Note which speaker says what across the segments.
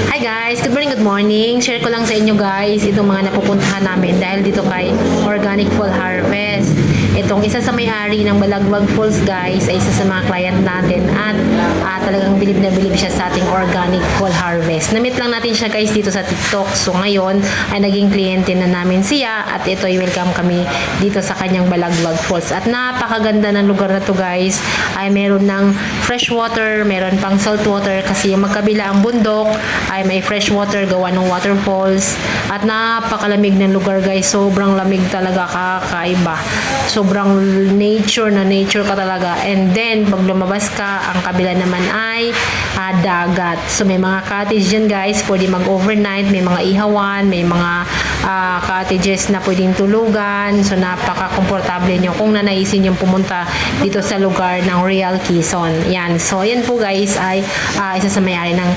Speaker 1: Hi guys, good morning. Share ko lang sa inyo guys itong mga napupuntahan namin dahil dito kay Organic Fall Harvest. Itong isa sa may-ari ng Balagbag Falls guys ay isa sa mga client natin at talagang bilib na bilib siya sa ating Organic Fall Harvest. Na-meet lang natin siya guys dito sa TikTok. So ngayon ay naging kliyente na namin siya at ito ay welcome kami dito sa kanyang Balagbag Falls. At napakaganda ng lugar na to guys. Ay meron ng fresh water, meron pang salt water kasi yung magkabila ang bundok ay may fresh water gawa ng waterfalls at napakalamig ng lugar guys. Sobrang lamig talaga, kakaiba. Sobrang nature na nature ka talaga. And then pag lumabas ka, ang kabila naman ay dagat. So may mga cottage dyan guys, pwede mag-overnight, may mga ihawan, may mga cottages na pwedeng tulugan. So napaka-komportable nyo kung nanaisin yung pumunta dito sa lugar ng Real Quezon. Yan. So yan po guys ay isa sa may-ari ng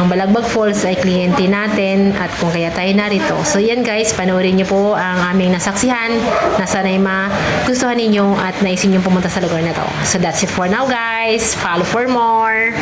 Speaker 1: Balagbag Falls ay kliyente natin at kung kaya tayo narito. So yan guys, panoorin nyo po ang aming nasaksihan na sana'y magustuhan ninyo at naisin nyo pumunta sa lugar na to. So that's it for now guys. Follow for more.